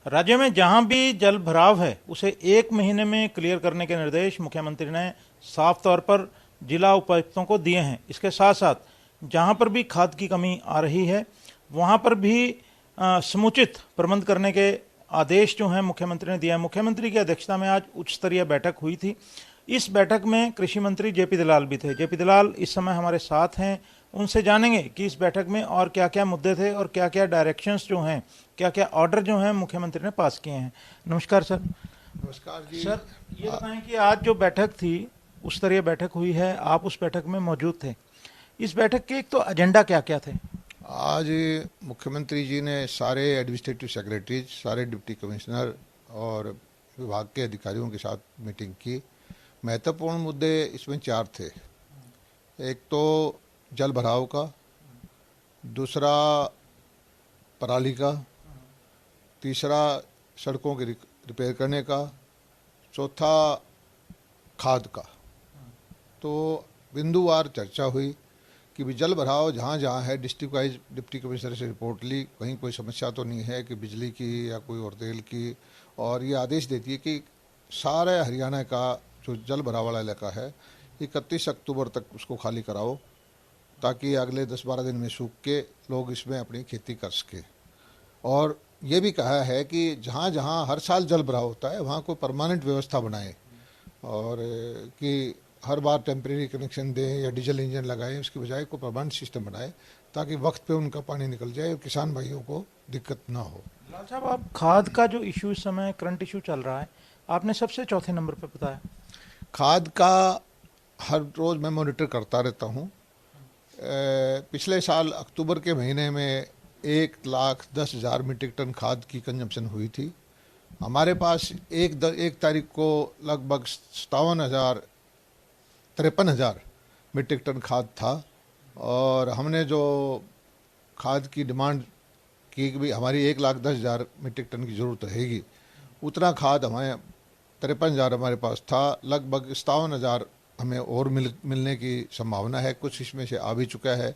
राज्य में जहां भी जल भराव है उसे 1 महीने में क्लियर करने के निर्देश मुख्यमंत्री ने साफ तौर पर जिला उपायुक्तों को दिए हैं। इसके साथ साथ जहां पर भी खाद की कमी आ रही है वहां पर भी समुचित प्रबंध करने के आदेश जो हैं मुख्यमंत्री ने दिया है। मुख्यमंत्री की अध्यक्षता में आज उच्च स्तरीय बैठक हुई थी। इस बैठक में कृषि मंत्री जेपी दलाल भी थे। जेपी दलाल इस समय हमारे साथ हैं, उनसे जानेंगे कि इस बैठक में और क्या क्या मुद्दे थे और क्या क्या डायरेक्शंस जो हैं, क्या क्या ऑर्डर जो हैं मुख्यमंत्री ने पास किए हैं। नमस्कार सर। नमस्कार जी। सर ये बताएं कि आज जो बैठक थी, उस स्तरीय बैठक हुई है, आप उस बैठक में मौजूद थे। इस बैठक के एक तो एजेंडा क्या क्या थे? आज मुख्यमंत्री जी ने सारे एडमिनिस्ट्रेटिव सेक्रेटरीज, सारे डिप्टी कमिश्नर और विभाग के अधिकारियों के साथ मीटिंग की। महत्वपूर्ण मुद्दे इसमें 4 थे। एक तो जल भराव का, दूसरा पराली का, तीसरा सड़कों के रिपेयर करने का, चौथा खाद का। तो बिंदुवार चर्चा हुई कि भी जल भराव जहाँ जहाँ है डिस्ट्रिक्ट वाइज डिप्टी कमिश्नर से रिपोर्ट ली, कहीं कोई समस्या तो नहीं है कि बिजली की या कोई और तेल की, और ये आदेश देती है कि सारे हरियाणा का जो जल भराव वाला इलाका है 31 अक्टूबर तक उसको खाली कराओ, ताकि अगले 10-12 दिन में सूख के लोग इसमें अपनी खेती कर सकें। और ये भी कहा है कि जहाँ जहाँ हर साल जल भराव होता है वहाँ कोई परमानेंट व्यवस्था बनाए, और कि हर बार टेम्परेरी कनेक्शन दें या डीजल इंजन लगाएं, उसकी बजाय कोई परमानेंट सिस्टम बनाए ताकि वक्त पे उनका पानी निकल जाए और किसान भाइयों को दिक्कत ना हो। लाल साहब, आप खाद का जो इशू इस समय करंट इशू चल रहा है, आपने सबसे चौथे नंबर पर बताया। खाद का हर रोज़ मैं मॉनिटर करता रहता हूँ। पिछले साल अक्टूबर के महीने में 1,10,000 मीट्रिक टन खाद की कंजम्पशन हुई थी। हमारे पास एक तारीख को लगभग 53,000 मीट्रिक टन खाद था, और हमने जो खाद की डिमांड की कि भाई हमारी 1,10,000 मीट्रिक टन की ज़रूरत रहेगी, उतना खाद हमें 53,000 हमारे पास था। लगभग 57,000 हमें और मिलने की संभावना है, कुछ इसमें से आ भी चुका है।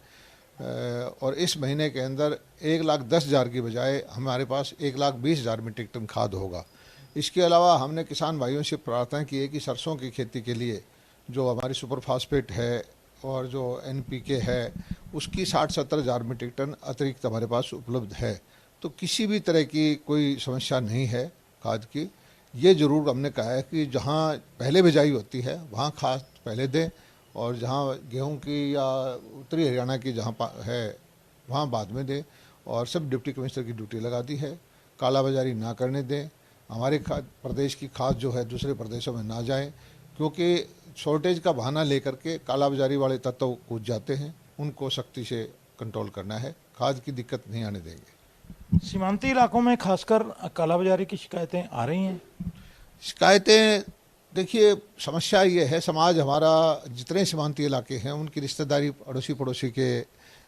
और इस महीने के अंदर 1,10,000 की बजाय हमारे पास 1,20,000 मीट्रिक टन खाद होगा। इसके अलावा हमने किसान भाइयों से प्रार्थना की है कि सरसों की खेती के लिए जो हमारी सुपर फास्फेट है और जो एनपीके है, उसकी 60-70,000 मीट्रिक टन अतिरिक्त हमारे पास उपलब्ध है। तो किसी भी तरह की कोई समस्या नहीं है खाद की। ये ज़रूर हमने कहा है कि जहाँ पहले बिजाई होती है वहाँ खाद पहले दें, और जहाँ गेहूं की या उत्तरी हरियाणा की जहाँ है वहाँ बाद में दें। और सब डिप्टी कमिश्नर की ड्यूटी लगा दी है, कालाबाजारी ना करने दें। हमारे खाद प्रदेश की खाद जो है दूसरे प्रदेशों में ना जाए, क्योंकि शॉर्टेज का बहाना लेकर के कालाबाजारी वाले तत्व कूद जाते हैं, उनको सख्ती से कंट्रोल करना है। खाद की दिक्कत नहीं आने देंगे। सीमांती इलाकों में खासकर कालाबाजारी की शिकायतें आ रही हैं। शिकायतें, देखिए समस्या ये है, समाज हमारा जितने सीमांती इलाके हैं उनकी रिश्तेदारी अड़ोसी पड़ोसी के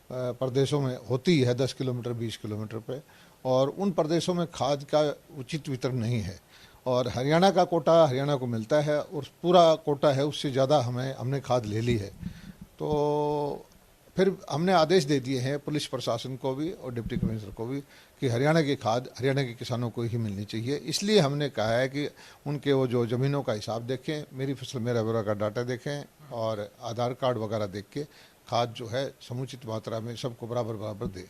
प्रदेशों में होती है 10 किलोमीटर 20 किलोमीटर पे, और उन प्रदेशों में खाद का उचित वितरण नहीं है। और हरियाणा का कोटा हरियाणा को मिलता है, और पूरा कोटा है उससे ज़्यादा हमने खाद ले ली है। तो फिर हमने आदेश दे दिए हैं पुलिस प्रशासन को भी और डिप्टी कमिश्नर को भी कि हरियाणा की खाद हरियाणा के किसानों को ही मिलनी चाहिए। इसलिए हमने कहा है कि उनके वो जो ज़मीनों का हिसाब देखें, मेरी फसल मेरा ब्यौरा का डाटा देखें, और आधार कार्ड वगैरह देख के खाद जो है समुचित मात्रा में सबको बराबर बराबर दे।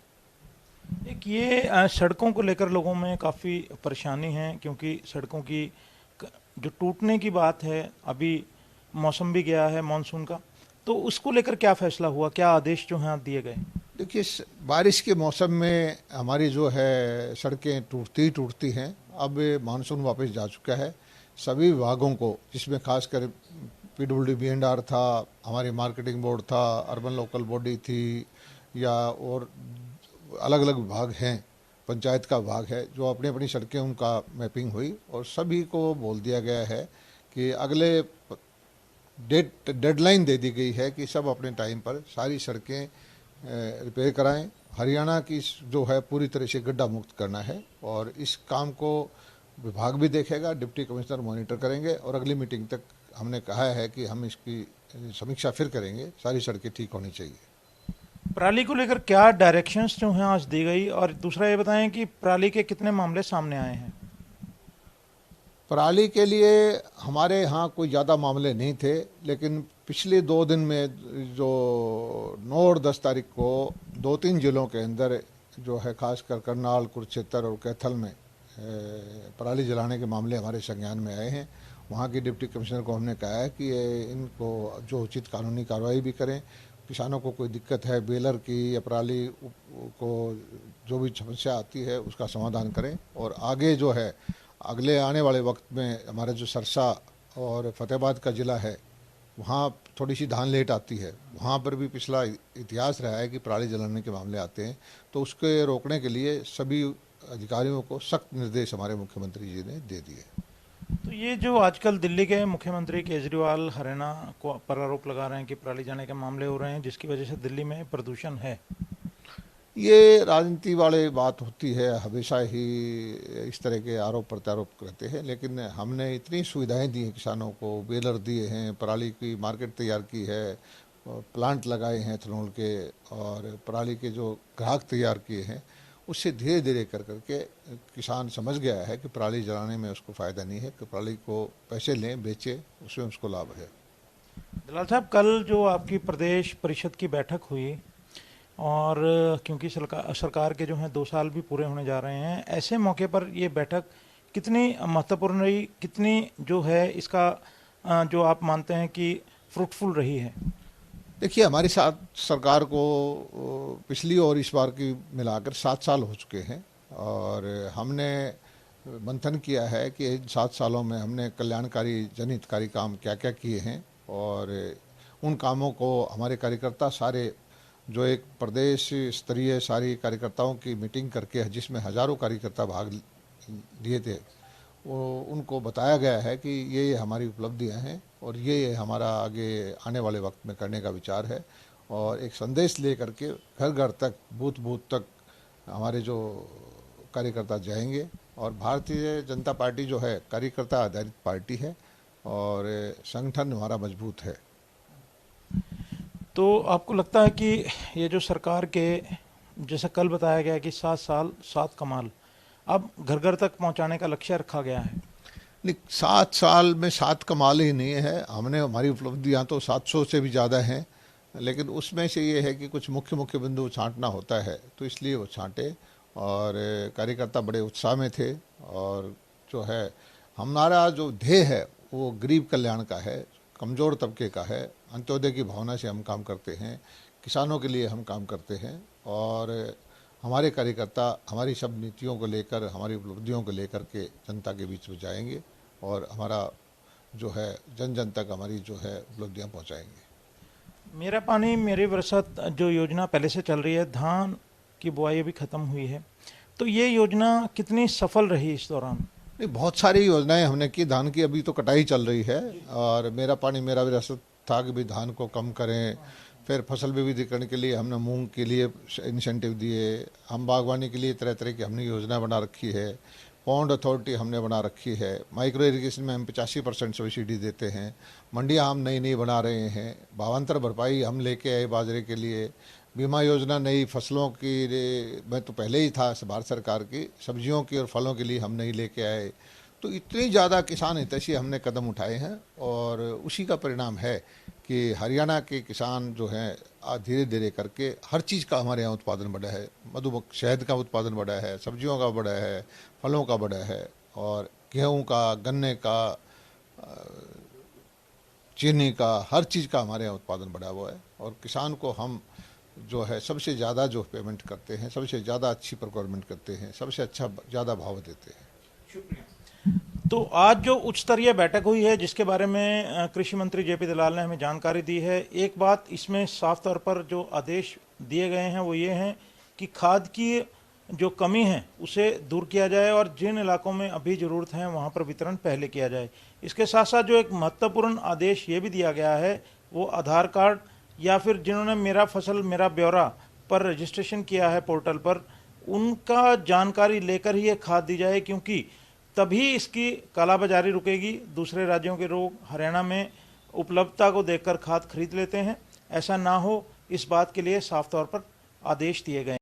एक ये सड़कों को लेकर लोगों में काफ़ी परेशानी है, क्योंकि सड़कों की जो टूटने की बात है, अभी मौसम भी गया है मानसून का, तो उसको लेकर क्या फैसला हुआ, क्या आदेश जो हैं दिए गए? देखिए बारिश के मौसम में हमारी जो है सड़कें टूटती हैं। अब मानसून वापस जा चुका है। सभी विभागों को, जिसमें खासकर पीडब्ल्यूडी बीएनआर था, हमारी मार्केटिंग बोर्ड था, अर्बन लोकल बॉडी थी, या और अलग अलग विभाग हैं, पंचायत का विभाग है, जो अपनी अपनी सड़कें उनका मैपिंग हुई, और सभी को बोल दिया गया है कि अगले डेडलाइन दे दी गई है कि सब अपने टाइम पर सारी सड़कें रिपेयर कराएं। हरियाणा की जो है पूरी तरह से गड्ढा मुक्त करना है, और इस काम को विभाग भी देखेगा, डिप्टी कमिश्नर मॉनिटर करेंगे, और अगली मीटिंग तक हमने कहा है कि हम इसकी समीक्षा फिर करेंगे। सारी सड़कें ठीक होनी चाहिए। पराली को लेकर क्या डायरेक्शंस जो हैं आज दी गई, और दूसरा ये बताएं कि पराली के कितने मामले सामने आए हैं? पराली के लिए हमारे यहाँ कोई ज़्यादा मामले नहीं थे, लेकिन पिछले 2 दिन में जो 9 और 10 तारीख को 2-3 जिलों के अंदर जो है खासकर करनाल, कुरुक्षेत्र और कैथल में पराली जलाने के मामले हमारे संज्ञान में आए हैं। वहाँ की डिप्टी कमिश्नर को हमने कहा है कि इनको जो उचित कानूनी कार्रवाई भी करें। किसानों को कोई दिक्कत है बेलर की या पराली को जो भी समस्या आती है उसका समाधान करें, और आगे जो है अगले आने वाले वक्त में हमारा जो सरसा और फतेहाबाद का ज़िला है वहाँ थोड़ी सी धान लेट आती है, वहाँ पर भी पिछला इतिहास रहा है कि पराली जलाने के मामले आते हैं। तो उसके रोकने के लिए सभी अधिकारियों को सख्त निर्देश हमारे मुख्यमंत्री जी ने दे दिए। तो ये जो आजकल दिल्ली के मुख्यमंत्री केजरीवाल हरियाणा को पर आरोप लगा रहे हैं कि पराली जलाने के मामले हो रहे हैं जिसकी वजह से दिल्ली में प्रदूषण है, ये राजनीति वाली बात होती है, हमेशा ही इस तरह के आरोप प्रत्यारोप करते हैं। लेकिन हमने इतनी सुविधाएं दी हैं किसानों को, बेलर दिए हैं, पराली की मार्केट तैयार की है, प्लांट लगाए हैं एथेनॉल के, और पराली के जो ग्राहक तैयार किए हैं, उससे धीरे धीरे कर करके किसान समझ गया है कि पराली जलाने में उसको फ़ायदा नहीं है, कि पराली को पैसे लें बेचे उसमें उसको लाभ है। दलाल साहब, कल जो आपकी प्रदेश परिषद की बैठक हुई, और क्योंकि सरकार के जो हैं 2 साल भी पूरे होने जा रहे हैं, ऐसे मौके पर ये बैठक कितनी महत्वपूर्ण रही, कितनी जो है इसका जो आप मानते हैं कि फ्रूटफुल रही है? देखिए, हमारी साथ सरकार को पिछली और इस बार की मिलाकर 7 साल हो चुके हैं, और हमने मंथन किया है कि इन 7 सालों में हमने कल्याणकारी जनहितकारी काम क्या क्या किए हैं, और उन कामों को हमारे कार्यकर्ता सारे जो एक प्रदेश स्तरीय सारी कार्यकर्ताओं की मीटिंग करके जिसमें हज़ारों कार्यकर्ता भाग लिए थे, वो उनको बताया गया है कि ये हमारी उपलब्धियां हैं और ये हमारा आगे आने वाले वक्त में करने का विचार है। और एक संदेश ले करके घर घर तक, बूथ बूथ तक हमारे जो कार्यकर्ता जाएंगे। और भारतीय जनता पार्टी जो है कार्यकर्ता आधारित पार्टी है, और संगठन हमारा मजबूत है। तो आपको लगता है कि ये जो सरकार के, जैसे कल बताया गया कि 7 साल 7 कमाल, अब घर घर तक पहुंचाने का लक्ष्य रखा गया है? नहीं, 7 साल में 7 कमाल ही नहीं है। हमने हमारी उपलब्धियां तो 700 से भी ज़्यादा हैं, लेकिन उसमें से ये है कि कुछ मुख्य मुख्य बिंदु छांटना होता है, तो इसलिए वो छांटे। और कार्यकर्ता बड़े उत्साह में थे, और जो है हमारा जो ध्येय है वो गरीब कल्याण का है, कमज़ोर तबके का है, अंत्योदय की भावना से हम काम करते हैं, किसानों के लिए हम काम करते हैं। और हमारे कार्यकर्ता हमारी सब नीतियों को लेकर, हमारी उपलब्धियों को लेकर के जनता के बीच में जाएंगे, और हमारा जो है जन जन तक हमारी जो है उपलब्धियां पहुंचाएंगे। मेरा पानी मेरी बरसात जो योजना पहले से चल रही है, धान की बुआई अभी ख़त्म हुई है, तो ये योजना कितनी सफल रही इस दौरान? नहीं, बहुत सारी योजनाएं हमने की। धान की अभी तो कटाई चल रही है, और मेरा पानी मेरा विरासत था कि भी धान को कम करें। फिर फसल विविधीकरण के लिए हमने मूंग के लिए इंसेंटिव दिए, हम बागवानी के लिए तरह तरह की हमने योजना बना रखी है, पॉन्ड अथॉरिटी हमने बना रखी है, माइक्रो इरिगेशन में हम 85% सब्सिडी देते हैं, मंडियाँ हम नई नई बना रहे हैं, भावांतर भरपाई हम लेके आए बाजरे के लिए, बीमा योजना नई फसलों की मैं तो पहले ही था भारत सरकार की, सब्जियों की और फलों के लिए हम नहीं लेके आए। तो इतनी ज़्यादा किसान हितैषी हमने कदम उठाए हैं, और उसी का परिणाम है कि हरियाणा के किसान जो हैं धीरे धीरे करके हर चीज़ का हमारे यहाँ उत्पादन बढ़ा है। मधुमक्खी शहद का उत्पादन बढ़ा है, सब्जियों का बढ़ा है, फलों का बढ़ा है, और गेहूँ का, गन्ने का, चीनी का, हर चीज़ का हमारे यहाँ उत्पादन बढ़ा हुआ है। और किसान को हम जो है सबसे ज़्यादा जो पेमेंट करते हैं, सबसे ज़्यादा अच्छी प्रोक्योरमेंट करते हैं, सबसे अच्छा ज़्यादा भाव देते हैं। शुक्रिया। तो आज जो उच्च स्तरीय बैठक हुई है जिसके बारे में कृषि मंत्री जेपी दलाल ने हमें जानकारी दी है, एक बात इसमें साफ तौर पर जो आदेश दिए गए हैं वो ये हैं कि खाद की जो कमी है उसे दूर किया जाए, और जिन इलाकों में अभी ज़रूरत है वहाँ पर वितरण पहले किया जाए। इसके साथ साथ जो एक महत्वपूर्ण आदेश ये भी दिया गया है, वो आधार कार्ड या फिर जिन्होंने मेरा फसल मेरा ब्यौरा पर रजिस्ट्रेशन किया है पोर्टल पर, उनका जानकारी लेकर ही ये खाद दी जाए, क्योंकि तभी इसकी कालाबाजारी रुकेगी। दूसरे राज्यों के लोग हरियाणा में उपलब्धता को देखकर खाद खरीद लेते हैं, ऐसा ना हो इस बात के लिए साफ तौर पर आदेश दिए गए।